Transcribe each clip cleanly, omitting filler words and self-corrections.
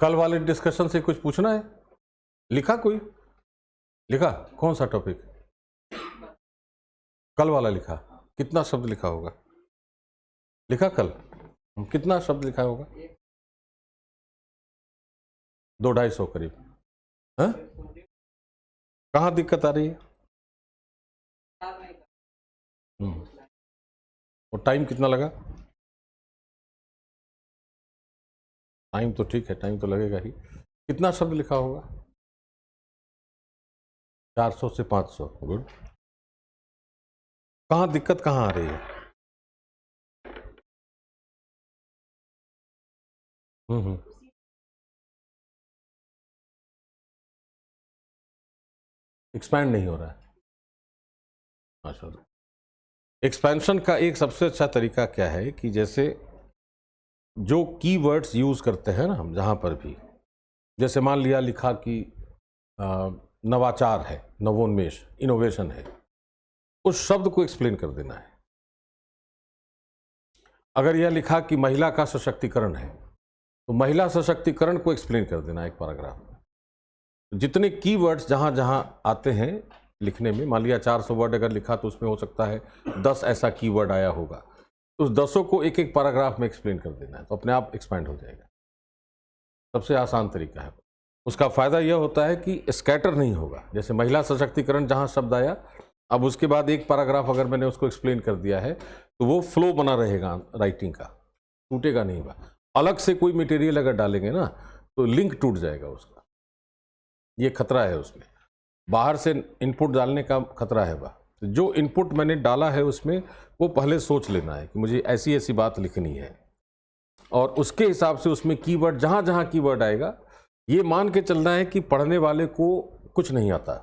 कल वाले डिस्कशन से कुछ पूछना है? लिखा कोई? लिखा? कौन सा टॉपिक? कल वाला लिखा? कितना शब्द लिखा होगा? लिखा कल? कितना शब्द लिखा होगा? 200-250 करीब। हाँ? कहाँ दिक्कत आ रही है? और टाइम कितना लगा? टाइम तो ठीक है, टाइम तो लगेगा ही। कितना शब्द लिखा होगा? 400 से 500। गुड। कहाँ दिक्कत कहाँ आ रही है? एक्सपैंड नहीं हो रहा है। अच्छा, एक्सपेंशन का एक सबसे अच्छा तरीका क्या है कि जैसे जो कीवर्ड्स यूज करते हैं ना हम जहाँ पर भी, जैसे मान लिया लिखा कि नवाचार है, नवोन्मेष, इनोवेशन है, उस शब्द को एक्सप्लेन कर देना है। अगर यह लिखा कि महिला का सशक्तिकरण है, तो महिला सशक्तिकरण को एक्सप्लेन कर देना एक पैराग्राफ में। जितने कीवर्ड्स जहाँ जहाँ आते हैं लिखने में, मान लिया 400 वर्ड अगर लिखा तो उसमें हो सकता है 10 ऐसा कीवर्ड आया होगा, तो उस 10 को एक एक पैराग्राफ में एक्सप्लेन कर देना है, तो अपने आप एक्सपैंड हो जाएगा। सबसे आसान तरीका है। उसका फायदा यह होता है कि स्कैटर नहीं होगा। जैसे महिला सशक्तिकरण जहाँ शब्द आया, अब उसके बाद एक पैराग्राफ अगर मैंने उसको एक्सप्लेन कर दिया है तो वो फ्लो बना रहेगा राइटिंग का, टूटेगा नहीं हुआ। अलग से कोई मटेरियल अगर डालेंगे ना तो लिंक टूट जाएगा उसका, ये खतरा है उसमें। बाहर से इनपुट डालने का खतरा है। वह तो जो इनपुट मैंने डाला है उसमें वो पहले सोच लेना है कि मुझे ऐसी ऐसी बात लिखनी है, और उसके हिसाब से उसमें कीवर्ड जहाँ जहाँ कीवर्ड आएगा ये मान के चलना है कि पढ़ने वाले को कुछ नहीं आता।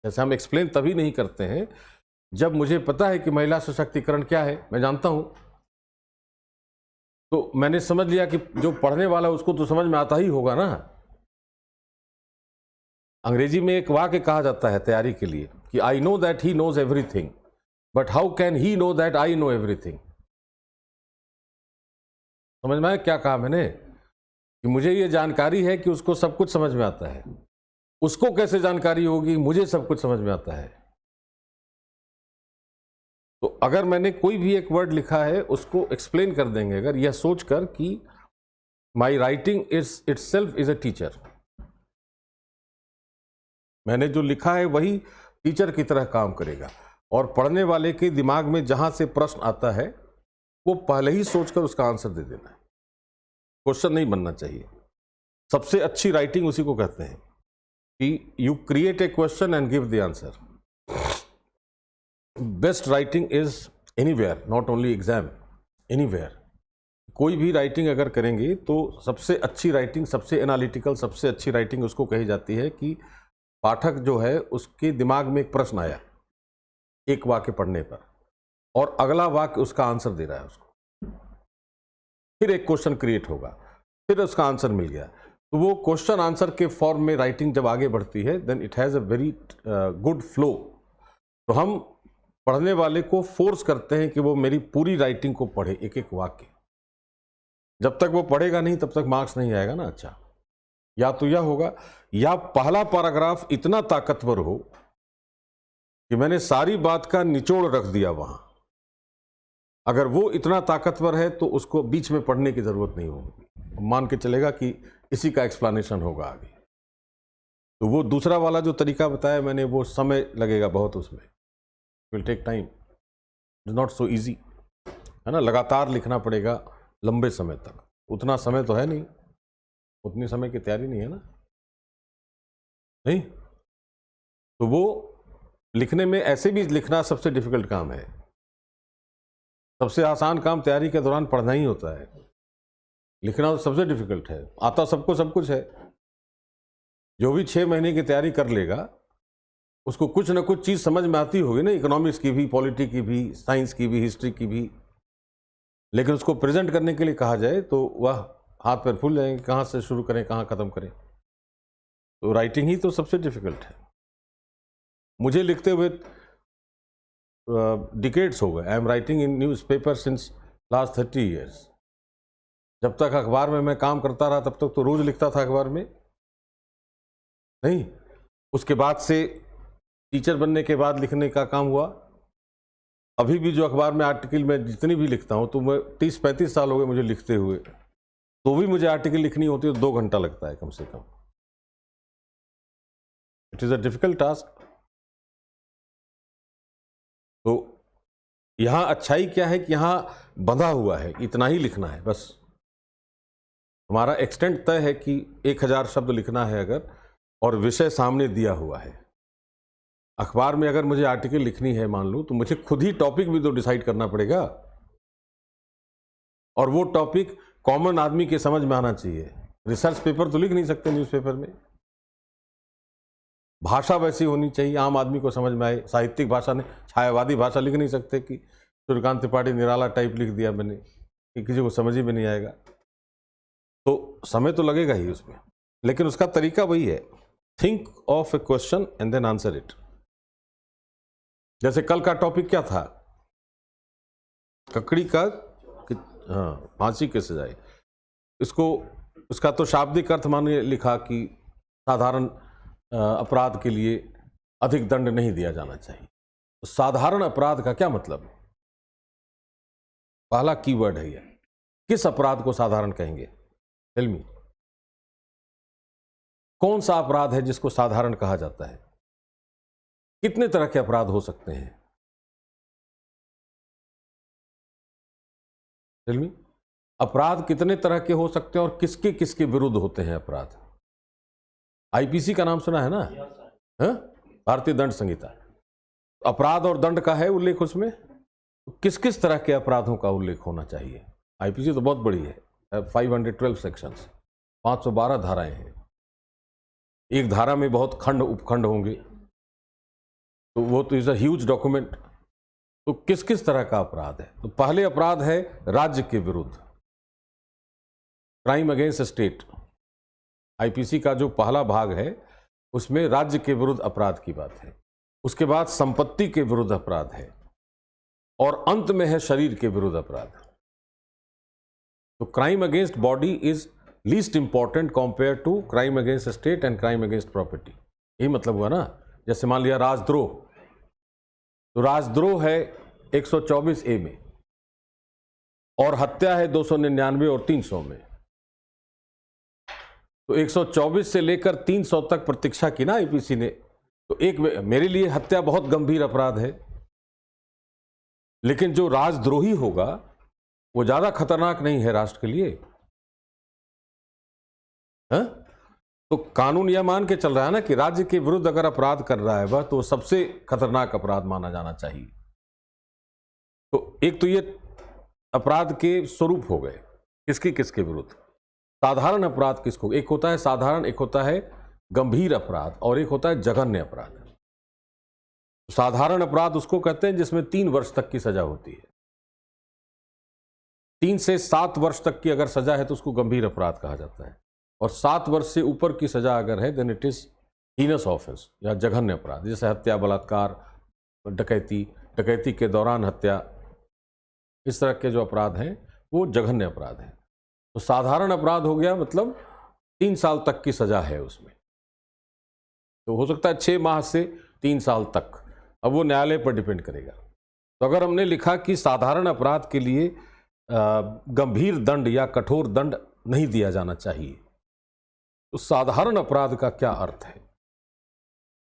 जैसे हम एक्सप्लेन तभी नहीं करते हैं जब मुझे पता है कि महिला सशक्तिकरण क्या है, मैं जानता हूं, तो मैंने समझ लिया कि जो पढ़ने वाला उसको तो समझ में आता ही होगा ना। अंग्रेजी में एक वाक्य कहा जाता है तैयारी के लिए कि I know that he knows everything, but how can he know that I know everything. समझ में आया क्या कहा मैंने? कि मुझे ये जानकारी है कि उसको सब कुछ समझ में आता है, उसको कैसे जानकारी होगी मुझे सब कुछ समझ में आता है। तो अगर मैंने कोई भी एक वर्ड लिखा है उसको एक्सप्लेन कर देंगे अगर, यह सोचकर कि my writing is itself is a teacher, मैंने जो लिखा है वही टीचर की तरह काम करेगा, और पढ़ने वाले के दिमाग में जहां से प्रश्न आता है वो पहले ही सोचकर उसका आंसर दे देना है, क्वेश्चन नहीं बनना चाहिए। सबसे अच्छी राइटिंग उसी को कहते हैं कि you create a question and give the answer. Best writing is anywhere, not only exam, anywhere. कोई भी राइटिंग अगर करेंगे तो सबसे अच्छी राइटिंग, सबसे एनालिटिकल, सबसे अच्छी राइटिंग उसको कही जाती है कि पाठक जो है उसके दिमाग में एक प्रश्न आया एक वाक्य पढ़ने पर, और अगला वाक्य उसका आंसर दे रहा है उसको, फिर एक क्वेश्चन क्रिएट होगा, फिर उसका आंसर मिल गया, तो वो क्वेश्चन आंसर के फॉर्म में राइटिंग जब आगे बढ़ती है then it has a very good flow. तो हम पढ़ने वाले को फोर्स करते हैं कि वो मेरी पूरी राइटिंग को पढ़े, एक एक वाक्य। जब तक वो पढ़ेगा नहीं तब तक मार्क्स नहीं आएगा ना। अच्छा, या तो यह होगा या पहला पैराग्राफ इतना ताकतवर हो कि मैंने सारी बात का निचोड़ रख दिया वहां, अगर वो इतना ताकतवर है तो उसको बीच में पढ़ने की जरूरत नहीं होगी, मान के चलेगा कि इसी का एक्सप्लेनेशन होगा आगे। तो वो दूसरा वाला जो तरीका बताया मैंने, वो समय लगेगा बहुत, उसमें will take time, is not so easy, है ना। लगातार लिखना पड़ेगा लंबे समय तक, उतना समय तो है नहीं, उतनी समय की तैयारी नहीं है ना, नहीं। तो वो लिखने में ऐसे भी लिखना सबसे डिफिकल्ट काम है। सबसे आसान काम तैयारी के दौरान पढ़ना ही होता है, लिखना तो सबसे डिफिकल्ट है। आता सबको सब कुछ है, जो भी 6 महीने की तैयारी कर लेगा उसको कुछ ना कुछ चीज़ समझ में आती होगी ना, इकोनॉमिक्स की भी, पॉलिटी की भी, साइंस की भी, हिस्ट्री की भी, लेकिन उसको प्रेजेंट करने के लिए कहा जाए तो वह हाथ पैर फूल जाएंगे, कहाँ से शुरू करें कहाँ ख़त्म करें। तो राइटिंग ही तो सबसे डिफिकल्ट है। मुझे लिखते हुए डिकेड्स हो गए, I am writing in newspaper since last 30 years। जब तक अखबार में मैं काम करता रहा तब तक तो रोज लिखता था अखबार में, नहीं। उसके बाद से टीचर बनने के बाद लिखने का काम हुआ। अभी भी जो अखबार में आर्टिकल मैं जितनी भी लिखता हूँ, तो मैं 30-35 साल हो गए मुझे लिखते हुए, तो भी मुझे आर्टिकल लिखनी होती है तो 2 घंटा लगता है कम से कम। It is a difficult task. तो यहाँ अच्छाई क्या है कि यहाँ बंधा हुआ है, इतना ही लिखना है बस। हमारा एक्सटेंट तय है कि 1000 शब्द लिखना है अगर, और विषय सामने दिया हुआ है। अखबार में अगर मुझे आर्टिकल लिखनी है मान लो, तो मुझे खुद ही टॉपिक भी तो डिसाइड करना पड़ेगा, और वो टॉपिक कॉमन आदमी के समझ में आना चाहिए। रिसर्च पेपर तो लिख नहीं सकते न्यूज़पेपर में। भाषा वैसी होनी चाहिए आम आदमी को समझ में आए। साहित्यिक भाषा ने, छायावादी भाषा लिख नहीं सकते कि सूर्यकांत त्रिपाठी निराला टाइप लिख दिया मैंने, कि किसी को समझ ही में नहीं आएगा। तो समय तो लगेगा ही उसमें, लेकिन उसका तरीका वही है, think of a question and then answer it. जैसे कल का टॉपिक क्या था, ककड़ी का फांसी की सजाए। इसको, उसका तो शाब्दिक अर्थ माने लिखा कि साधारण अपराध के लिए अधिक दंड नहीं दिया जाना चाहिए। तो साधारण अपराध का क्या मतलब? पहला कीवर्ड है ये, किस अपराध को साधारण कहेंगे? टेल मी, कौन सा अपराध है जिसको साधारण कहा जाता है? कितने तरह के अपराध हो सकते हैं? टेल मी, अपराध कितने तरह के हो सकते हैं और किसके किसके विरुद्ध होते हैं अपराध? आईपीसी का नाम सुना है ना? भारतीय दंड संहिता। अपराध और दंड का है उल्लेख उसमें, किस किस तरह के अपराधों का उल्लेख होना चाहिए? आईपीसी तो बहुत बड़ी है, 512 सेक्शंस, 512 धाराएं हैं। एक धारा में बहुत खंड उपखंड होंगे, तो वो तो इज अ ह्यूज डॉक्यूमेंट। तो किस किस तरह का अपराध है? तो पहले अपराध है राज्य के विरुद्ध, क्राइम अगेंस्ट स्टेट। आईपीसी का जो पहला भाग है उसमें राज्य के विरुद्ध अपराध की बात है। उसके बाद संपत्ति के विरुद्ध अपराध है, और अंत में है शरीर के विरुद्ध अपराध। तो crime against body is least important compare to crime against state and crime against property. यही मतलब हुआ ना। जैसे मान लिया राजद्रोह, तो राजद्रोह है 124A में, और हत्या है 299 और 300 में। तो 124 से लेकर 300 तक प्रतीक्षा की ना आईपीसी ने। तो एक, मेरे लिए हत्या बहुत गंभीर अपराध है, लेकिन जो राजद्रोही होगा वो ज्यादा खतरनाक नहीं है राष्ट्र के लिए, है? तो कानून यह मान के चल रहा है ना कि राज्य के विरुद्ध अगर अपराध कर रहा है वह, तो सबसे खतरनाक अपराध माना जाना चाहिए। तो एक तो ये अपराध के स्वरूप हो गए, किसके किसके विरुद्ध। साधारण अपराध किसको, एक होता है साधारण, एक होता है गंभीर अपराध, और एक होता है जघन्य अपराध। साधारण अपराध उसको कहते हैं जिसमें 3 वर्ष तक की सजा होती है। 3 से 7 वर्ष तक की अगर सजा है तो उसको गंभीर अपराध कहा जाता है, और 7 वर्ष से ऊपर की सजा अगर है then it is heinous offence या जघन्य अपराध। जैसे हत्या, बलात्कार, डकैती, डकैती के दौरान हत्या, इस तरह के जो अपराध हैं वो जघन्य अपराध हैं। तो साधारण अपराध हो गया मतलब 3 साल तक की सजा है उसमें, तो हो सकता है 6 माह से 3 साल तक, अब वो न्यायालय पर डिपेंड करेगा। तो अगर हमने लिखा कि साधारण अपराध के लिए गंभीर दंड या कठोर दंड नहीं दिया जाना चाहिए, तो साधारण अपराध का क्या अर्थ है,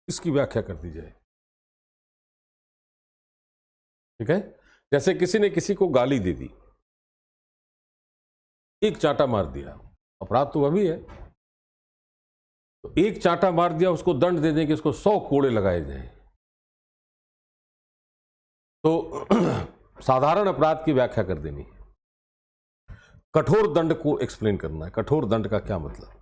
इसकी व्याख्या कर दी जाए। ठीक है, जैसे किसी ने किसी को गाली दे दी, एक चांटा मार दिया, अपराध तो वह भी है। तो एक चांटा मार दिया, उसको दंड दे दें कि उसको 100 कोड़े लगाए जाएं। तो साधारण अपराध की व्याख्या कर देनी है। कठोर दंड को एक्सप्लेन करना है, कठोर दंड का क्या मतलब।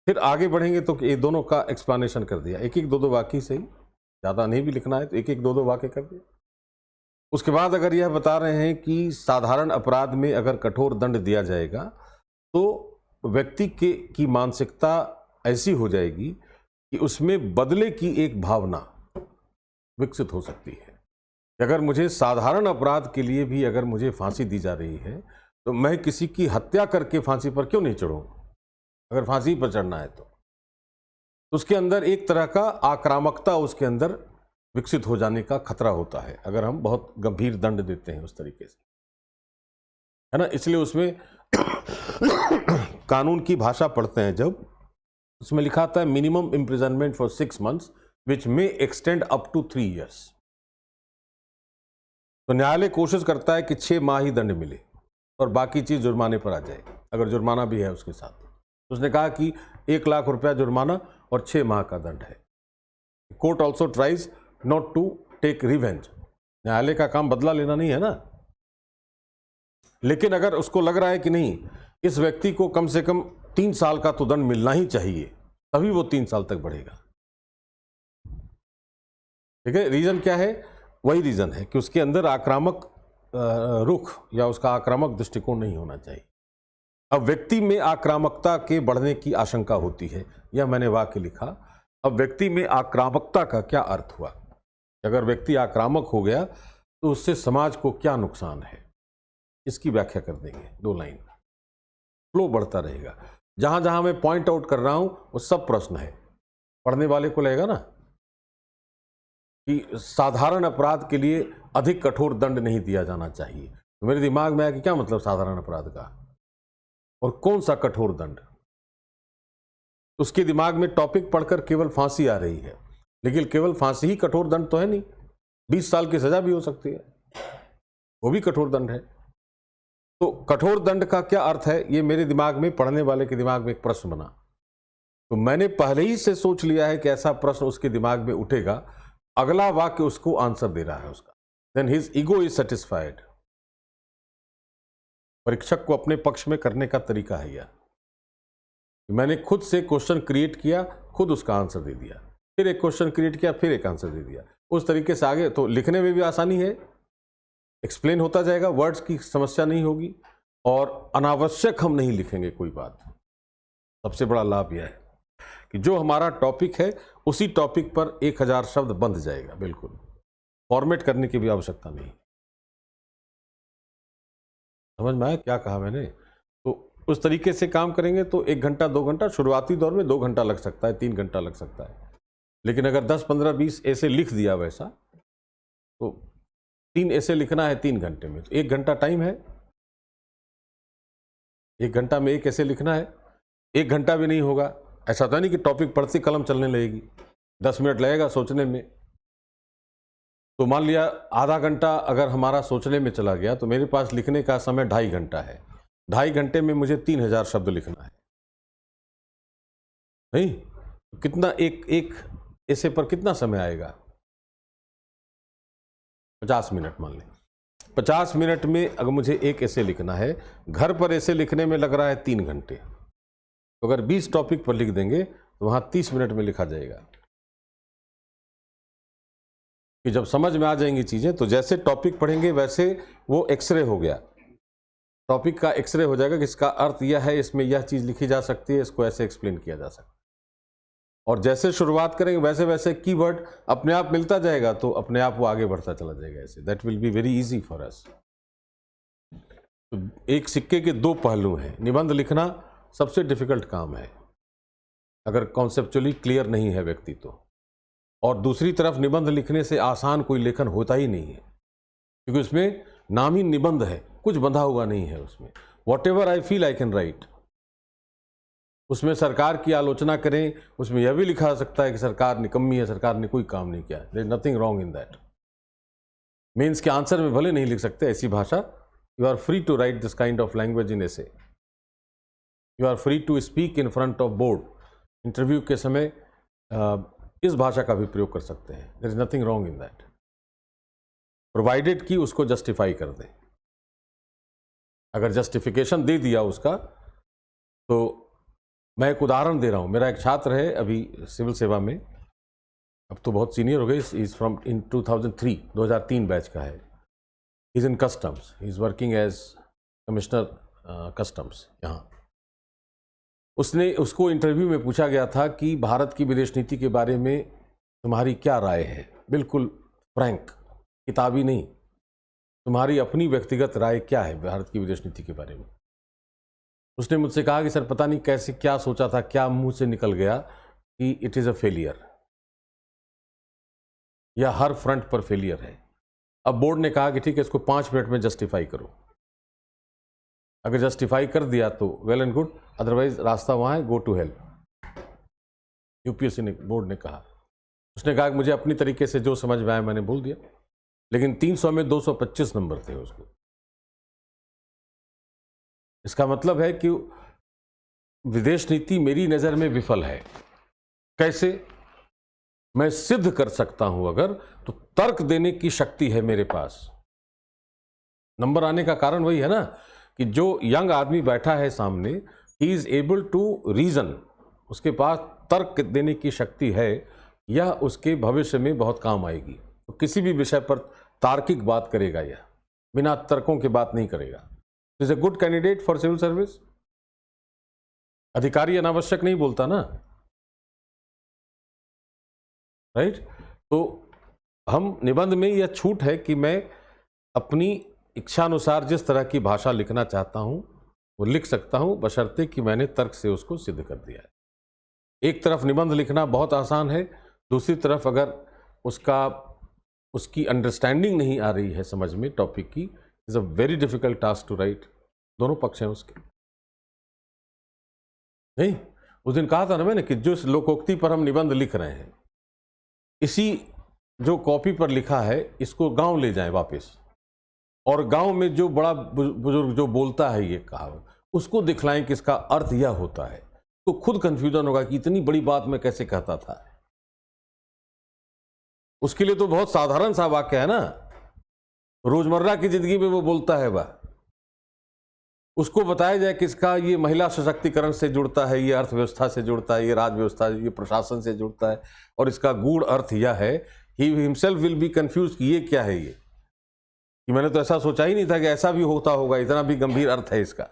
फिर आगे बढ़ेंगे तो ये दोनों का एक्सप्लेनेशन कर दिया, एक एक दो दो वाक्य से ही, ज्यादा नहीं भी लिखना है तो एक एक दो दो वाक्य कर दिया। उसके बाद अगर यह बता रहे हैं कि साधारण अपराध में अगर कठोर दंड दिया जाएगा तो व्यक्ति की मानसिकता ऐसी हो जाएगी कि उसमें बदले की एक भावना विकसित हो सकती है। अगर मुझे साधारण अपराध के लिए भी अगर मुझे फांसी दी जा रही है तो मैं किसी की हत्या करके फांसी पर क्यों नहीं चढ़ूं? अगर फांसी पर चढ़ना है तो उसके अंदर एक तरह का आक्रामकता उसके अंदर विकसित हो जाने का खतरा होता है अगर हम बहुत गंभीर दंड देते हैं उस तरीके से, है ना। इसलिए उसमें कानून की भाषा पढ़ते हैं जब, उसमें लिखा था minimum imprisonment for 6 months which may extend up to 3 years। तो न्यायालय कोशिश करता है कि 6 माह ही दंड मिले और बाकी चीज जुर्माने पर आ जाए, अगर जुर्माना भी है उसके साथ। तो उसने कहा कि 1 लाख रुपया जुर्माना और 6 माह का दंड है। Court also tries not to take revenge. न्यायालय का काम बदला लेना नहीं है ना, लेकिन अगर उसको लग रहा है कि नहीं इस व्यक्ति को कम से कम 3 साल का तो दंड मिलना ही चाहिए, तभी वो 3 साल तक बढ़ेगा। ठीक है, रीजन क्या है? वही रीजन है कि उसके अंदर आक्रामक रुख या उसका आक्रामक दृष्टिकोण नहीं होना चाहिए। अब व्यक्ति में आक्रामकता के बढ़ने की आशंका होती है, यह मैंने वाक्य लिखा। अब व्यक्ति में आक्रामकता का क्या अर्थ हुआ? अगर व्यक्ति आक्रामक हो गया तो उससे समाज को क्या नुकसान है, इसकी व्याख्या कर देंगे 2 लाइन। फ्लो बढ़ता रहेगा। जहां जहां मैं पॉइंट आउट कर रहा हूं वो सब प्रश्न है, पढ़ने वाले को लगेगा ना कि साधारण अपराध के लिए अधिक कठोर दंड नहीं दिया जाना चाहिए। तो मेरे दिमाग में आया कि क्या मतलब साधारण अपराध का और कौन सा कठोर दंड। उसके दिमाग में टॉपिक पढ़कर केवल फांसी आ रही है, लेकिन केवल फांसी ही कठोर दंड तो है नहीं, 20 साल की सजा भी हो सकती है, वो भी कठोर दंड है। तो कठोर दंड का क्या अर्थ है, ये मेरे दिमाग में, पढ़ने वाले के दिमाग में एक प्रश्न बना। तो मैंने पहले ही से सोच लिया है कि ऐसा प्रश्न उसके दिमाग में उठेगा। अगला वाक्य उसको आंसर दे रहा है उसका। Then his ego is satisfied. परीक्षक को अपने पक्ष में करने का तरीका है यह। मैंने खुद से क्वेश्चन क्रिएट किया, खुद उसका आंसर दे दिया, फिर एक क्वेश्चन क्रिएट किया, फिर एक आंसर दे दिया। उस तरीके से आगे तो लिखने में भी आसानी है, एक्सप्लेन होता जाएगा, वर्ड्स की समस्या नहीं होगी और अनावश्यक हम नहीं लिखेंगे कोई बात। सबसे बड़ा लाभ यह है कि जो हमारा टॉपिक है उसी टॉपिक पर 1000 शब्द बंध जाएगा, बिल्कुल फॉर्मेट करने की भी आवश्यकता नहीं। समझ में आया क्या कहा मैंने? तो उस तरीके से काम करेंगे तो 1 घंटा 2 घंटा, शुरुआती दौर में 2 घंटा लग सकता है, 3 घंटा लग सकता है, लेकिन अगर 10 15 20 ऐसे लिख दिया वैसा, तो 3 ऐसे लिखना है 3 घंटे में, तो 1 घंटा टाइम है। 1 घंटा में 1 ऐसे लिखना है, 1 घंटा भी नहीं होगा। ऐसा तो नहीं कि टॉपिक पढ़ते कलम चलने लगेगी, 10 मिनट लगेगा सोचने में। तो मान लिया आधा घंटा अगर हमारा सोचने में चला गया तो मेरे पास लिखने का समय 2.5 घंटा है। 2.5 घंटे में मुझे 3000 शब्द लिखना है, नहीं? कितना एक ऐसे पर कितना समय आएगा? 50 मिनट मान लें। 50 मिनट में अगर मुझे एक ऐसे लिखना है, घर पर ऐसे लिखने में लग रहा है 3 घंटे, तो अगर 20 टॉपिक पर लिख देंगे तो वहां 30 मिनट में लिखा जाएगा। कि जब समझ में आ जाएंगी चीजें तो जैसे टॉपिक पढ़ेंगे वैसे वो एक्सरे हो गया, टॉपिक का एक्सरे हो जाएगा कि इसका अर्थ यह है, इसमें यह चीज लिखी जा सकती है, इसको ऐसे एक्सप्लेन किया जा सकता है। और जैसे शुरुआत करेंगे वैसे वैसे कीवर्ड अपने आप मिलता जाएगा, तो अपने आप वो आगे बढ़ता चला जाएगा ऐसे। That will be very easy for us. तो एक सिक्के के 2 पहलू हैं। निबंध लिखना सबसे डिफिकल्ट काम है अगर कॉन्सेप्चुअली क्लियर नहीं है व्यक्ति तो, और दूसरी तरफ निबंध लिखने से आसान कोई लेखन होता ही नहीं है, क्योंकि उसमें नाम ही निबंध है, कुछ बंधा हुआ नहीं है उसमें। What ever I feel I can write. उसमें सरकार की आलोचना करें, उसमें यह भी लिखा जा सकता है कि सरकार निकम्मी है, सरकार ने कोई काम नहीं किया। There is nothing wrong in that. Mains के आंसर में भले नहीं लिख सकते ऐसी भाषा, you are free to write this kind of language in essay. You are free to speak in front of board. Interview के समय इस भाषा का भी प्रयोग कर सकते हैं। There is nothing wrong in that, provided कि उसको जस्टिफाई कर दें। अगर जस्टिफिकेशन दे दिया उसका, तो मैं एक उदाहरण दे रहा हूँ। मेरा एक छात्र है अभी सिविल सेवा में, अब तो बहुत सीनियर हो गए, इज फ्रॉम इन 2003 बैच का है। Is in customs, he is working as commissioner customs यहाँ। उसको इंटरव्यू में पूछा गया था कि भारत की विदेश नीति के बारे में तुम्हारी क्या राय है, बिल्कुल फ्रैंक। किताबी नहीं। तुम्हारी अपनी व्यक्तिगत राय क्या है भारत की विदेश नीति के बारे में? उसने मुझसे कहा कि सर पता नहीं कैसे क्या सोचा था, क्या मुंह से निकल गया कि इट इज़ अ फेलियर, या हर फ्रंट पर फेलियर है। अब बोर्ड ने कहा कि ठीक है, इसको 5 मिनट में जस्टिफाई करो। अगर जस्टिफाई कर दिया तो वेल एंड गुड, अदरवाइज रास्ता वहाँ है, गो टू हेल्प। यूपीएससी ने, बोर्ड ने कहा। उसने कहा कि मुझे अपनी तरीके से जो समझ में आया मैंने बोल दिया, लेकिन 300 में 225 नंबर थे उसको। इसका मतलब है कि विदेश नीति मेरी नज़र में विफल है। कैसे? मैं सिद्ध कर सकता हूं अगर, तो तर्क देने की शक्ति है मेरे पास। नंबर आने का कारण वही है ना कि जो यंग आदमी बैठा है सामने, he is able to reason, उसके पास तर्क देने की शक्ति है, यह उसके भविष्य में बहुत काम आएगी। तो किसी भी विषय पर तार्किक बात करेगा, यह बिना तर्कों की बात नहीं करेगा। Is a good candidate for civil service. अधिकारी अनावश्यक नहीं बोलता ना, राइट? तो हम निबंध में यह छूट है कि मैं अपनी इच्छानुसार जिस तरह की भाषा लिखना चाहता हूं वो लिख सकता हूं, बशर्ते कि मैंने तर्क से उसको सिद्ध कर दिया है। एक तरफ निबंध लिखना बहुत आसान है, दूसरी तरफ अगर उसकी अंडरस्टैंडिंग नहीं आ रही है समझ में टॉपिक की, is a very difficult task to write. दोनों पक्ष हैं उसके। नहीं, उस दिन कहा था ना मैंने कि जो लोकोक्ति पर हम निबंध लिख रहे हैं, इसी जो कॉपी पर लिखा है इसको गांव ले जाएं वापस, और गांव में जो बड़ा बुजुर्ग जो बोलता है ये कहावत, उसको दिखलाएं कि इसका अर्थ यह होता है। तो खुद कंफ्यूजन होगा कि इतनी बड़ी बात मैं कैसे कहता था। उसके लिए तो बहुत साधारण सा वाक्य है ना, रोजमर्रा की जिंदगी में वो बोलता है वह, उसको बताया जाए कि इसका ये महिला सशक्तिकरण से जुड़ता है, ये अर्थव्यवस्था से जुड़ता है, ये राज व्यवस्था, ये प्रशासन से जुड़ता है, और इसका गूढ़ अर्थ यह है। He himself will be confuse कि ये क्या है, ये कि मैंने तो ऐसा सोचा ही नहीं था कि ऐसा भी होता होगा, इतना भी गंभीर अर्थ है इसका।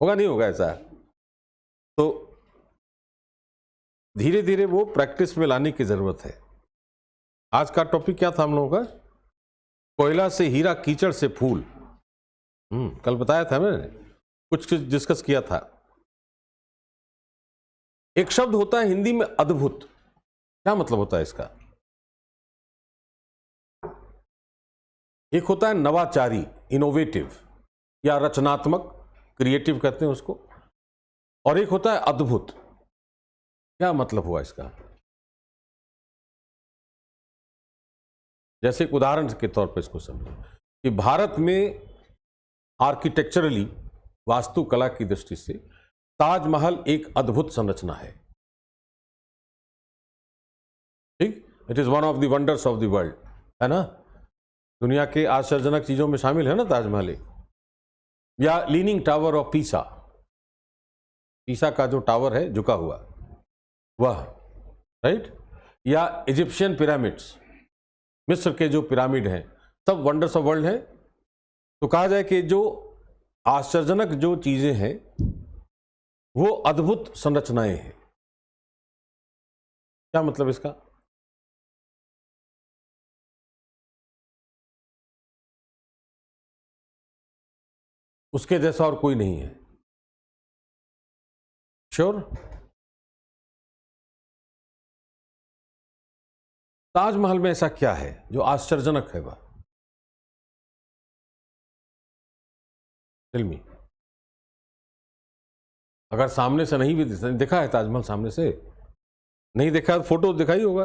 होगा नहीं होगा ऐसा? तो धीरे धीरे वो प्रैक्टिस में लाने की जरूरत है। आज का टॉपिक क्या था हम लोगों का? कोयला से हीरा, कीचड़ से फूल। कल बताया था मैंने, कुछ डिस्कस किया था। एक शब्द होता है हिंदी में अद्भुत। क्या मतलब होता है इसका? एक होता है नवाचारी, इनोवेटिव या रचनात्मक, क्रिएटिव कहते हैं उसको, और एक होता है अद्भुत। क्या मतलब हुआ इसका? जैसे एक उदाहरण के तौर पर इसको समझें कि भारत में आर्किटेक्चरली, वास्तुकला की दृष्टि से ताजमहल एक अद्भुत संरचना है। ठीक, it is one of the wonders of the world, है ना? दुनिया के आश्चर्यजनक चीजों में शामिल है ना ताजमहल एक। या लीनिंग टावर ऑफ पीसा, पीसा का जो टावर है झुका हुआ वह, राइट? या इजिप्शियन पिरामिड्स, मिस्र के जो पिरामिड हैं, सब वंडर्स ऑफ वर्ल्ड है। तो कहा जाए कि जो आश्चर्यजनक जो चीजें हैं वो अद्भुत संरचनाएं हैं। क्या मतलब इसका? उसके जैसा और कोई नहीं है। श्योर? ताजमहल में ऐसा क्या है जो आश्चर्यजनक है? वह फिल्मी, अगर सामने से नहीं भी देखा है ताजमहल, सामने से नहीं देखा तो फोटो दिखा ही होगा,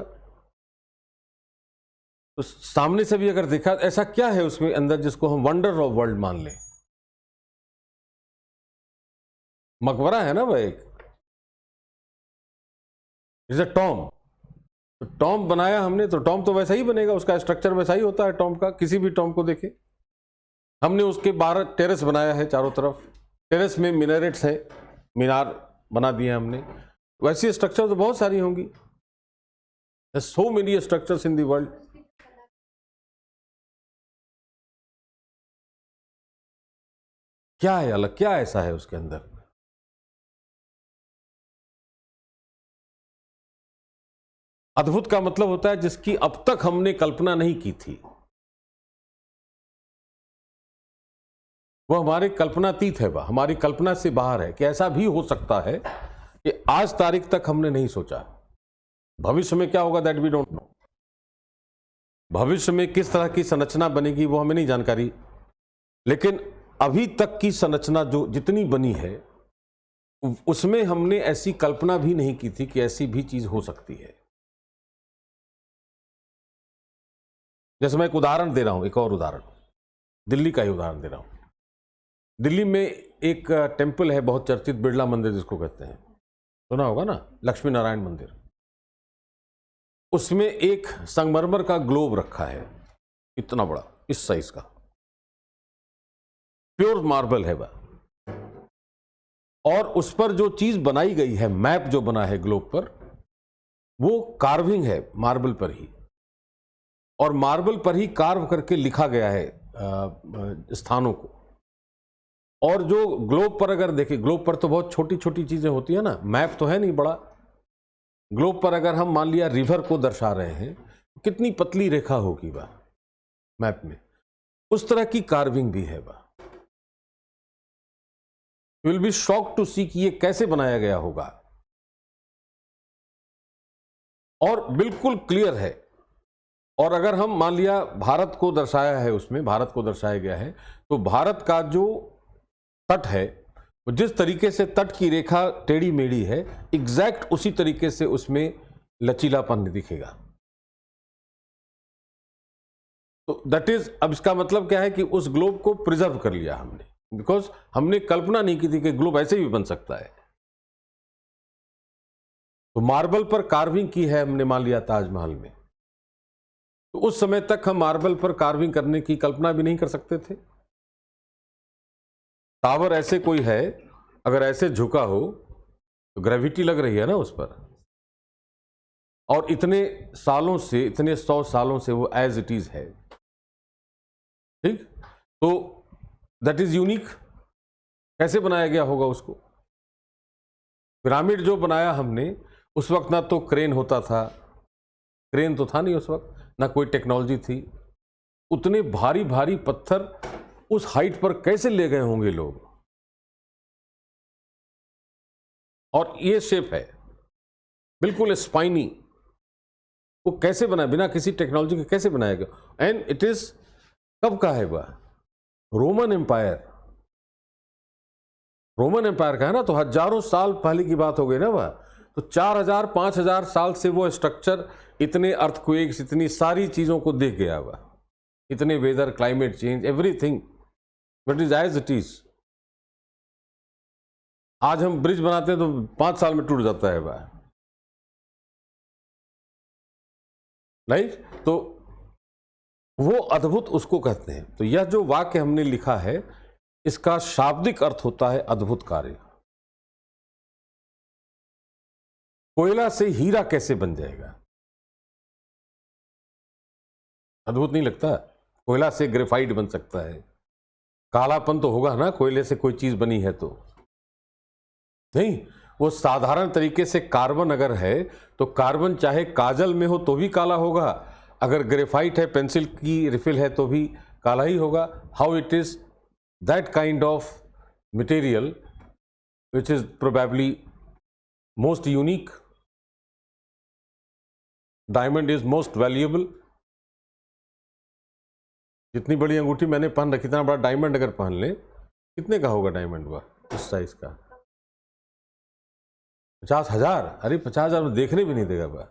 तो सामने से भी अगर देखा, ऐसा क्या है उसमें अंदर जिसको हम वंडर ऑफ वर्ल्ड मान लें? मकबरा है ना वह एक, इज अ टॉम। तो टॉम बनाया हमने, तो टॉम तो वैसा ही बनेगा, उसका स्ट्रक्चर वैसा ही होता है टॉम का। किसी भी टॉम को देखे, हमने उसके 12 टेरेस बनाया है चारों तरफ, टेरेस में मिनरेट्स है, मीनार बना दिए हमने। वैसी स्ट्रक्चर तो बहुत सारी होंगी, so many structures in the world. क्या है अलग, क्या ऐसा है उसके अंदर? अद्भुत का मतलब होता है जिसकी अब तक हमने कल्पना नहीं की थी, वो हमारे कल्पनातीत है, वह हमारी कल्पना से बाहर है कि ऐसा भी हो सकता है कि आज तारीख तक हमने नहीं सोचा। भविष्य में क्या होगा दैट वी डोंट नो। भविष्य में किस तरह की संरचना बनेगी वो हमें नहीं जानकारी, लेकिन अभी तक की संरचना जो जितनी बनी है उसमें हमने ऐसी कल्पना भी नहीं की थी कि ऐसी भी चीज हो सकती है। जैसे मैं एक उदाहरण दे रहा हूं, एक और उदाहरण, दिल्ली का ही उदाहरण दे रहा हूं। दिल्ली में एक टेम्पल है बहुत चर्चित, बिरला मंदिर जिसको कहते हैं, सुना होगा ना, लक्ष्मी नारायण मंदिर। उसमें एक संगमरमर का ग्लोब रखा है, इतना बड़ा, इस साइज का, प्योर मार्बल है वह। और उस पर जो चीज बनाई गई है, मैप जो बना है ग्लोब पर, वो कार्विंग है मार्बल पर ही, और मार्बल पर ही कार्व करके लिखा गया है स्थानों को। और जो ग्लोब पर अगर देखें, ग्लोब पर तो बहुत छोटी छोटी चीजें होती है ना, मैप तो है नहीं बड़ा। ग्लोब पर अगर हम मान लिया रिवर को दर्शा रहे हैं, कितनी पतली रेखा होगी वह मैप में, उस तरह की कार्विंग भी है वह। You will be shocked to see कि ये कैसे बनाया गया होगा, और बिल्कुल क्लियर है। और अगर हम मान लिया भारत को दर्शाया है, उसमें भारत को दर्शाया गया है, तो भारत का जो तट है, जिस तरीके से तट की रेखा टेढ़ी मेढ़ी है, एग्जैक्ट उसी तरीके से उसमें लचीलापन दिखेगा। तो दैट इज, अब इसका मतलब क्या है कि उस ग्लोब को प्रिजर्व कर लिया हमने, बिकॉज हमने कल्पना नहीं की थी कि ग्लोब ऐसे भी बन सकता है। तो मार्बल पर कार्विंग की है हमने, मान लिया ताजमहल में, तो उस समय तक हम मार्बल पर कार्विंग करने की कल्पना भी नहीं कर सकते थे। टावर ऐसे कोई है, अगर ऐसे झुका हो तो ग्रेविटी लग रही है ना उस पर, और इतने सालों से, इतने 100 सालों से वो एज इट इज है, ठीक। तो दैट इज यूनिक। कैसे बनाया गया होगा उसको? पिरामिड जो बनाया हमने, उस वक्त ना तो क्रेन होता था, क्रेन तो था नहीं उस वक्त, ना कोई टेक्नोलॉजी थी। उतने भारी भारी पत्थर उस हाइट पर कैसे ले गए होंगे लोग? और ये शेप है बिल्कुल स्पाइनी, वो कैसे बना, बिना किसी टेक्नोलॉजी के कैसे बनाया गया? एंड इट इज, कब का है वह? रोमन एम्पायर, रोमन एम्पायर का है ना, तो हजारों साल पहले की बात हो गई ना वह। तो 4000 5000 साल से वो स्ट्रक्चर इतने अर्थक्वेक्स, इतनी सारी चीजों को देख गया वह, इतने weather, climate change, everything, but is as it is. आज हम ब्रिज बनाते हैं तो 5 साल में टूट जाता है वह, राइट? तो वो अद्भुत उसको कहते हैं। तो यह जो वाक्य हमने लिखा है, इसका शाब्दिक अर्थ होता है अद्भुत कार्य। कोयला से हीरा कैसे बन जाएगा? अद्भुत नहीं लगता? कोयला से ग्रेफाइट बन सकता है, कालापन तो होगा ना कोयले से कोई चीज बनी है तो नहीं। वो साधारण तरीके से कार्बन अगर है तो कार्बन चाहे काजल में हो तो भी काला होगा, अगर ग्रेफाइट है, पेंसिल की रिफिल है तो भी काला ही होगा। How it is that kind of material which is probably most unique, diamond is most valuable. जितनी बड़ी अंगूठी मैंने पहन रखी, इतना बड़ा डायमंड अगर पहन ले, कितने का होगा डायमंड वह, उस साइज का? 50,000? अरे 50,000 में देखने भी नहीं देगा वह,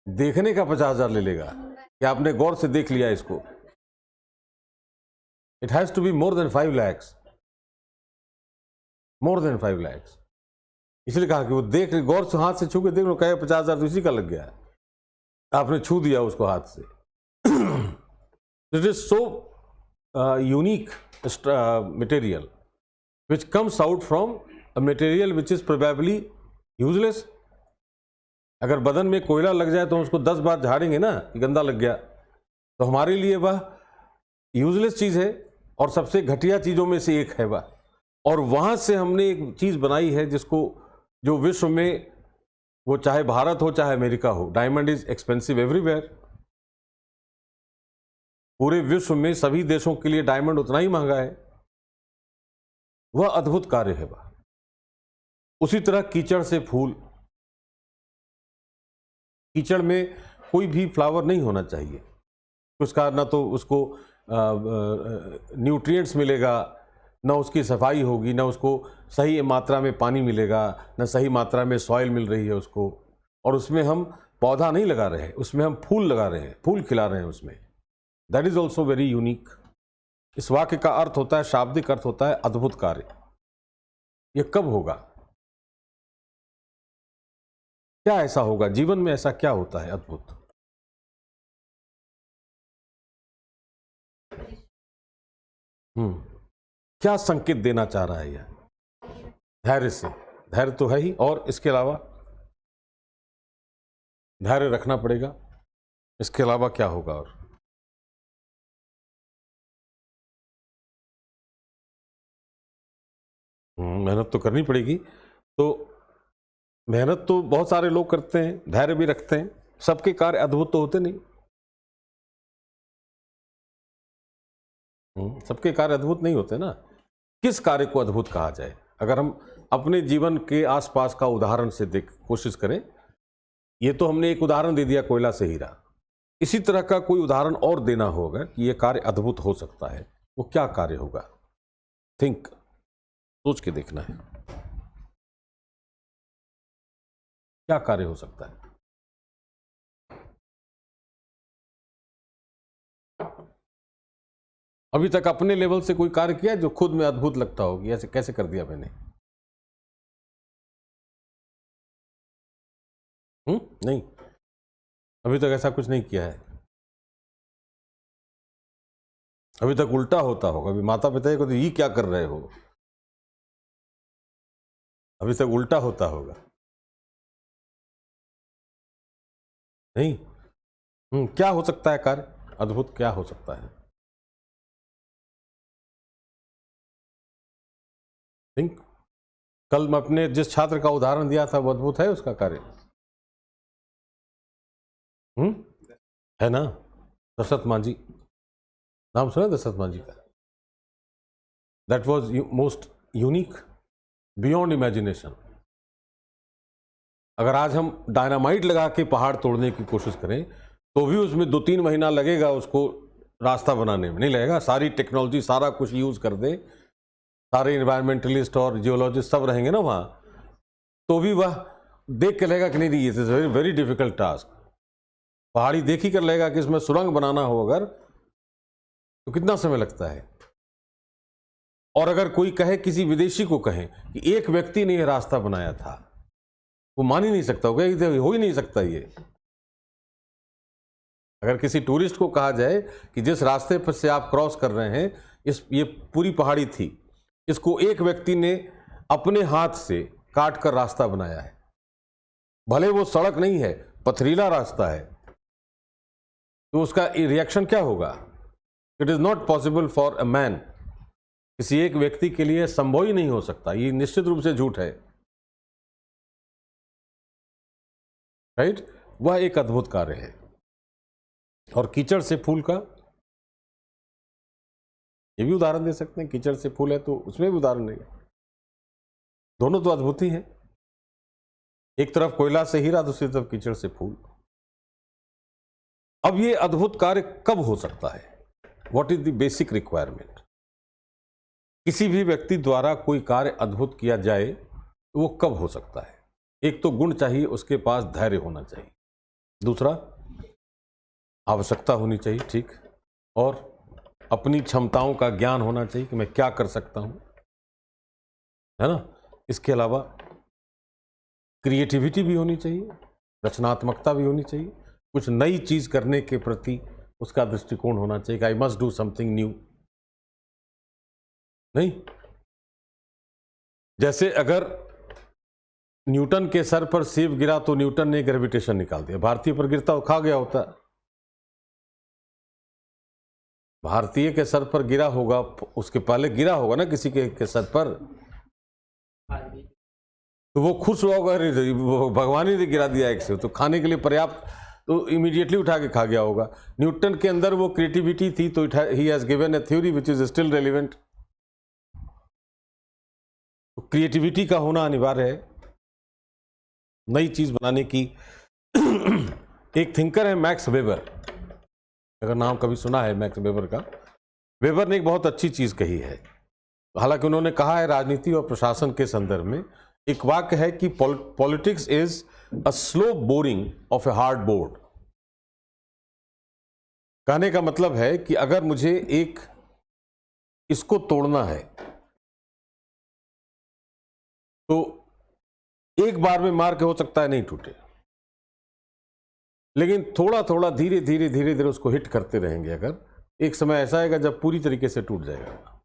देखने का 50,000 ले लेगा कि आपने गौर से देख लिया इसको। It has to be more than 5 lakhs, more than 5 lakhs। इसलिए कहा कि वो देख, गौर से हाथ से छू के देख लो, कहे 50,000 तो इसी का लग गया, आपने छू दिया उसको हाथ से। It is so unique material which comes out from a material which is probably useless। अगर बदन में कोयला लग जाए तो उसको 10 बार झाड़ेंगे ना कि गंदा लग गया, तो हमारे लिए वह यूजलेस चीज है और सबसे घटिया चीजों में से एक है वह। और वहां से हमने एक चीज बनाई है जिसको, जो विश्व में वो चाहे भारत हो चाहे अमेरिका हो, डायमंड इज एक्सपेंसिव एवरीवेयर। पूरे विश्व में सभी देशों के लिए डायमंड उतना ही महंगा है। वह अद्भुत कार्य है वह। उसी तरह कीचड़ से फूल, कीचड़ में कोई भी फ्लावर नहीं होना चाहिए, उसका ना तो उसको न्यूट्रिएंट्स मिलेगा, ना उसकी सफाई होगी, ना उसको सही मात्रा में पानी मिलेगा, ना सही मात्रा में सॉइल मिल रही है उसको। और उसमें हम पौधा नहीं लगा रहे हैं, उसमें हम फूल लगा रहे हैं, फूल खिला रहे हैं उसमें। That is also very unique. इस वाक्य का अर्थ होता है, शाब्दिक अर्थ होता है अद्भुत कार्य। ये कब होगा, क्या ऐसा होगा जीवन में, ऐसा क्या होता है अद्भुत? क्या संकेत देना चाह रहा है यह? धैर्य से, धैर्य तो है ही, और इसके अलावा धैर्य रखना पड़ेगा। इसके अलावा क्या होगा? और मेहनत तो करनी पड़ेगी। तो मेहनत तो बहुत सारे लोग करते हैं, धैर्य भी रखते हैं, सबके कार्य अद्भुत तो होते नहीं। सबके कार्य अद्भुत नहीं होते ना। किस कार्य को अद्भुत कहा जाए? अगर हम अपने जीवन के आसपास का उदाहरण से देख कोशिश करें, ये तो हमने एक उदाहरण दे दिया, कोयला से हीरा। इसी तरह का कोई उदाहरण और देना होगा कि यह कार्य अद्भुत हो सकता है, वो क्या कार्य होगा? थिंक, सोच के देखना है, क्या कार्य हो सकता है? अभी तक अपने लेवल से कोई कार्य किया जो खुद में अद्भुत लगता हो कि ऐसे कैसे कर दिया मैंने? नहीं, अभी तक ऐसा कुछ नहीं किया है। अभी तक उल्टा होता होगा। अभी माता पिता को तो ये क्या कर रहे हो, अभी तक उल्टा होता होगा। नहीं। क्या हो सकता है कार्य अद्भुत, क्या हो सकता है? थिंक। कल मैं अपने जिस छात्र का उदाहरण दिया था वो अद्भुत है उसका कार्य? है ना, दशरथ मांझी। नाम सुना दशरथ मांझी का? That was most unique, beyond imagination. अगर आज हम डायनामाइट लगा के पहाड़ तोड़ने की कोशिश करें तो भी उसमें 2-3 महीना लगेगा उसको रास्ता बनाने में, नहीं लगेगा? सारी टेक्नोलॉजी, सारा कुछ यूज कर दे, सारे इन्वायरमेंटलिस्ट और जियोलॉजिस्ट सब रहेंगे ना वहां, तो भी वह देख के लगेगा कि नहीं, it is very very difficult task. पहाड़ी देख ही कर लेगा कि इसमें सुरंग बनाना हो अगर, तो कितना समय लगता है। और अगर कोई कहे, किसी विदेशी को कहे कि एक व्यक्ति ने यह रास्ता बनाया था, वो मान ही नहीं सकता, हो ही नहीं सकता ये। अगर किसी टूरिस्ट को कहा जाए कि जिस रास्ते पर से आप क्रॉस कर रहे हैं, ये पूरी पहाड़ी थी, इसको एक व्यक्ति ने अपने हाथ से काट कर रास्ता बनाया है, भले वो सड़क नहीं है, पथरीला रास्ता है, तो उसका रिएक्शन क्या होगा? It is not possible for a man, किसी एक व्यक्ति के लिए संभव ही नहीं हो सकता। ये निश्चित रूप से झूठ है, राइट? वह एक अद्भुत कार्य है। और कीचड़ से फूल का ये भी उदाहरण दे सकते हैं। कीचड़ से फूल है तो उसमें भी उदाहरण देंगे। दोनों तो अद्भुत ही है, एक तरफ कोयला से हीरा, दूसरी तरफ कीचड़ से फूल। अब ये अद्भुत कार्य कब हो सकता है? What is the basic requirement? किसी भी व्यक्ति द्वारा कोई कार्य अद्भुत किया जाए तो वो कब हो सकता है? एक तो गुण चाहिए, उसके पास धैर्य होना चाहिए। दूसरा, आवश्यकता होनी चाहिए, ठीक, और अपनी क्षमताओं का ज्ञान होना चाहिए कि मैं क्या कर सकता हूं, है ना? इसके अलावा क्रिएटिविटी भी होनी चाहिए, रचनात्मकता भी होनी चाहिए, कुछ नई चीज करने के प्रति उसका दृष्टिकोण होना चाहिए कि I must do something new. नहीं, जैसे अगर न्यूटन के सर पर सेब गिरा तो न्यूटन ने ग्रेविटेशन निकाल दिया, भारतीय पर गिरता वो खा गया होता। भारतीय के सर पर गिरा होगा, उसके पहले गिरा होगा ना किसी के सर पर, तो वो खुश होगा, अरे वो भगवान ही ने गिरा दिया एक से, तो खाने के लिए पर्याप्त, तो इमीडिएटली उठा के खा गया होगा। न्यूटन के अंदर वो क्रिएटिविटी थी, तो he has given A theory which is still relevant. तो क्रिएटिविटी का होना अनिवार्य है नई चीज बनाने की। एक थिंकर है मैक्स वेबर, अगर नाम कभी सुना है मैक्स वेबर का। वेबर ने एक बहुत अच्छी चीज कही है, हालांकि उन्होंने कहा है राजनीति और प्रशासन के संदर्भ में। एक वाक्य है कि politics is a slow borrowing of a hard board. कहने का मतलब है कि अगर मुझे इसको तोड़ना है तो एक बार में मार के हो सकता है नहीं टूटे, लेकिन थोड़ा थोड़ा धीरे धीरे धीरे धीरे उसको हिट करते रहेंगे, अगर एक समय ऐसा आएगा जब पूरी तरीके से टूट जाएगा।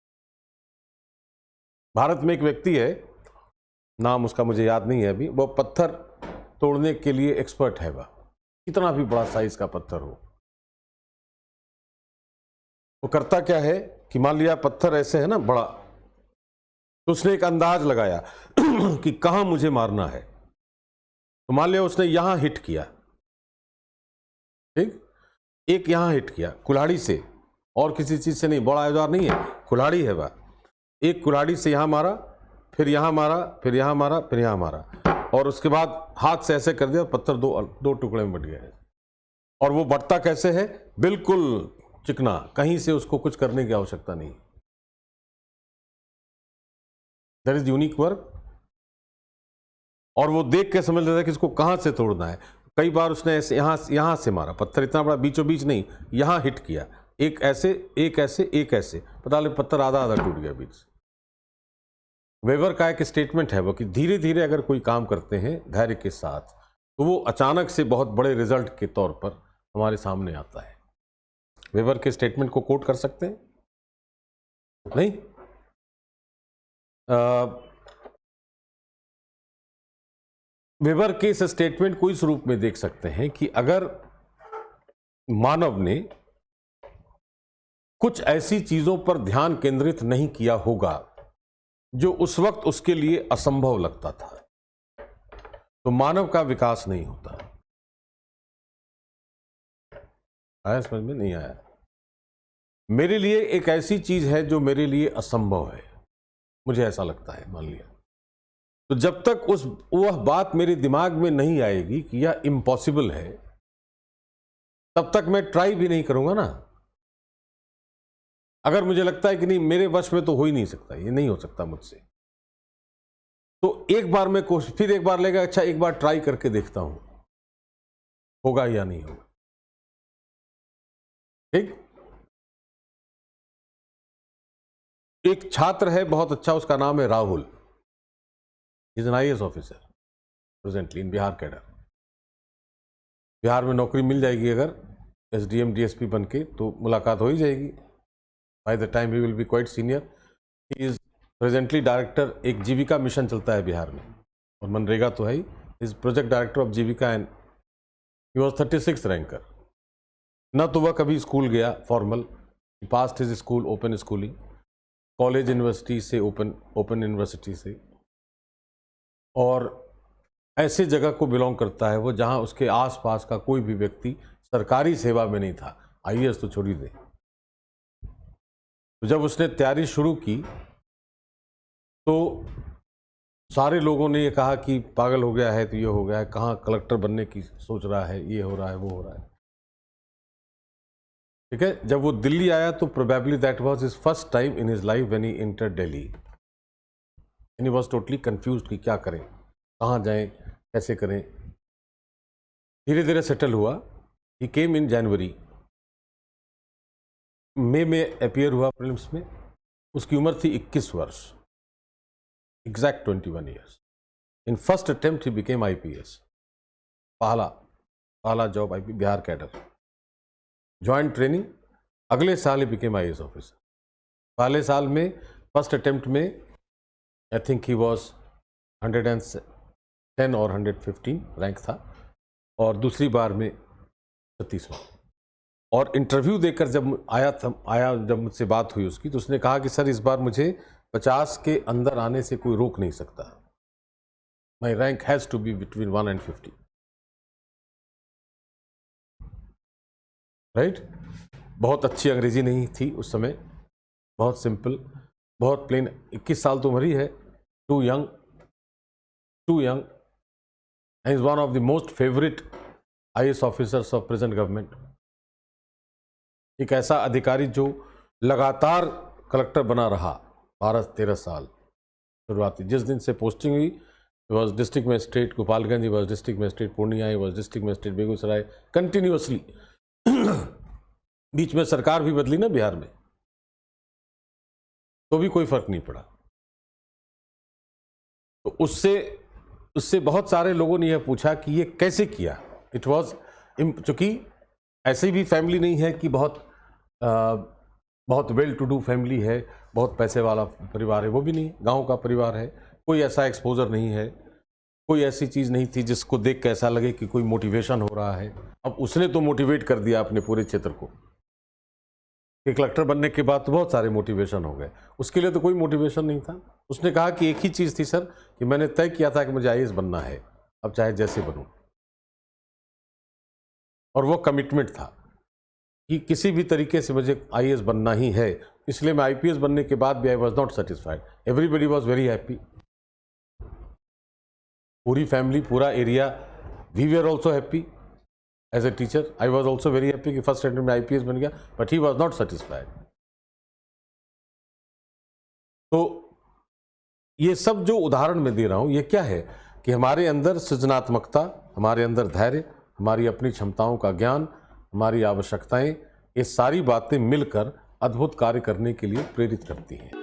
भारत में एक व्यक्ति है, नाम उसका मुझे याद नहीं है अभी, वो पत्थर तोड़ने के लिए एक्सपर्ट है। वह कितना भी बड़ा साइज का पत्थर हो, वो करता क्या है कि मान लिया पत्थर ऐसे है ना बड़ा, तो उसने एक अंदाज लगाया कि कहां मुझे मारना है। तो मान लिया उसने यहां हिट किया, ठीक, एक यहां हिट किया कुल्हाड़ी से, और किसी चीज से नहीं, बड़ा औजार नहीं है, कुल्हाड़ी है वह। एक कुल्हाड़ी से यहां मारा, फिर यहां मारा, फिर यहां मारा, फिर यहां मारा, और उसके बाद हाथ से ऐसे कर दिया, पत्थर दो टुकड़े में बट गया है। और वो बढ़ता कैसे है, बिल्कुल चिकना, कहीं से उसको कुछ करने की आवश्यकता नहीं। That is unique work. और वो देख के समझ लेता है कि इसको कहां से तोड़ना है। कई बार उसने ऐसे यहां से मारा, पत्थर इतना बड़ा बीचों बीच नहीं, यहां हिट किया, एक ऐसे एक ऐसे एक ऐसे, पता लगे पत्थर आधा आधा टूट गया बीच से। वेबर का एक स्टेटमेंट है वो कि धीरे धीरे अगर कोई काम करते हैं धैर्य के साथ, तो वो अचानक से बहुत बड़े रिजल्ट के तौर पर हमारे सामने आता है। वेबर के स्टेटमेंट को कोट कर सकते हैं? नहीं? वेबर के इस स्टेटमेंट को इस रूप में देख सकते हैं कि अगर मानव ने कुछ ऐसी चीजों पर ध्यान केंद्रित नहीं किया होगा जो उस वक्त उसके लिए असंभव लगता था, तो मानव का विकास नहीं होता। आया समझ में? नहीं आया? मेरे लिए एक ऐसी चीज है जो मेरे लिए असंभव है, मुझे ऐसा लगता है, मान लिया, तो जब तक वह बात मेरे दिमाग में नहीं आएगी कि यह इम्पॉसिबल है, तब तक मैं ट्राई भी नहीं करूंगा ना। अगर मुझे लगता है कि नहीं मेरे वश में तो हो ही नहीं सकता, ये नहीं हो सकता मुझसे, तो एक बार मैं कोशिश, फिर एक बार लेगा, अच्छा एक बार ट्राई करके देखता हूं होगा या नहीं होगा। ठीक। एक छात्र है बहुत अच्छा, उसका नाम है Rahul, is an IAS officer presently in Bihar cadre. Bihar में नौकरी मिल जाएगी अगर SDM DSP बन के, तो मुलाकात हो ही जाएगी। By the time he will be quite senior. He is presently director, एक जीविका मिशन चलता है बिहार में, और मनरेगा तो है ही, is project director of JEEViKA, and he was 36th ranker. न तो वह कभी स्कूल गया formal, passed his school open schooling, college university से ओपन यूनिवर्सिटी से, और ऐसे जगह को बिलोंग करता है वो जहां उसके आसपास का कोई भी व्यक्ति सरकारी सेवा में नहीं था, IAS तो छोड़ ही दे। तो जब उसने तैयारी शुरू की तो सारे लोगों ने ये कहा कि पागल हो गया है, तो ये हो गया है, कहाँ कलेक्टर बनने की सोच रहा है, ये हो रहा है, वो हो रहा है। ठीक है। जब वो दिल्ली आया तो probably that was his first time in his life when he entered Delhi, and he was totally confused कि क्या करें, कहाँ जाएं, कैसे करें। धीरे धीरे सेटल हुआ। ही केम इन जनवरी, मई में अपियर हुआ प्रीलिम्स में। उसकी उम्र थी 21 वर्ष, exact 21 years. In first attempt he became IPS, पहला job IP Bihar cadre, joint training, अगले साल ही बिकेम IAS ऑफिसर। पहले साल में फर्स्ट अटेम्प्ट में आई थिंक ही वॉज 110 और 115 रैंक था, और दूसरी बार में 36वां। और इंटरव्यू देकर जब आया जब मुझसे बात हुई उसकी, तो उसने कहा कि सर इस बार मुझे 50 के अंदर आने से कोई रोक नहीं सकता, my rank has to be between 1 and 50, right. बहुत अच्छी अंग्रेजी नहीं थी उस समय, बहुत सिंपल, बहुत प्लेन। 21 साल तो उम्र ही है, too young, and is one of the most favourite IAS officers of present government. एक ऐसा अधिकारी जो लगातार कलेक्टर बना रहा 12-13 साल शुरुआती, जिस दिन से पोस्टिंग हुई, was district magistrate Gopalganj, was district magistrate Purnia, was district magistrate Begusarai, continuously. बीच में सरकार भी बदली ना बिहार में, तो भी कोई फर्क नहीं पड़ा। तो उससे बहुत सारे लोगों ने यह पूछा कि ये कैसे किया। इट वॉज, चूंकि ऐसी भी फैमिली नहीं है कि बहुत वेल टू डू फैमिली है, बहुत पैसे वाला परिवार है, वो भी नहीं, गांव का परिवार है, कोई ऐसा एक्सपोजर नहीं है, कोई ऐसी चीज़ नहीं थी जिसको देख के ऐसा लगे कि कोई मोटिवेशन हो रहा है। अब उसने तो मोटिवेट कर दिया अपने पूरे क्षेत्र को कि कलेक्टर बनने के बाद तो बहुत सारे मोटिवेशन हो गए, उसके लिए तो कोई मोटिवेशन नहीं था। उसने कहा कि एक ही चीज़ थी सर, कि मैंने तय किया था कि मुझे IAS बनना है, अब चाहे जैसे बनूं, और वो कमिटमेंट था कि किसी भी तरीके से मुझे IAS बनना ही है। इसलिए मैं IPS बनने के बाद भी I was not satisfied. Everybody was very happy, पूरी फैमिली, पूरा area, we were also happy. As a teacher I was also very happy कि फर्स्ट अटेम्प्ट में IPS बन गया, but he was not satisfied. तो ये सब जो उदाहरण मैं दे रहा हूँ, ये क्या है कि हमारे अंदर सृजनात्मकता, हमारे अंदर धैर्य, हमारी अपनी क्षमताओं का ज्ञान, हमारी आवश्यकताएं, ये सारी बातें मिलकर अद्भुत कार्य करने के लिए प्रेरित करती हैं।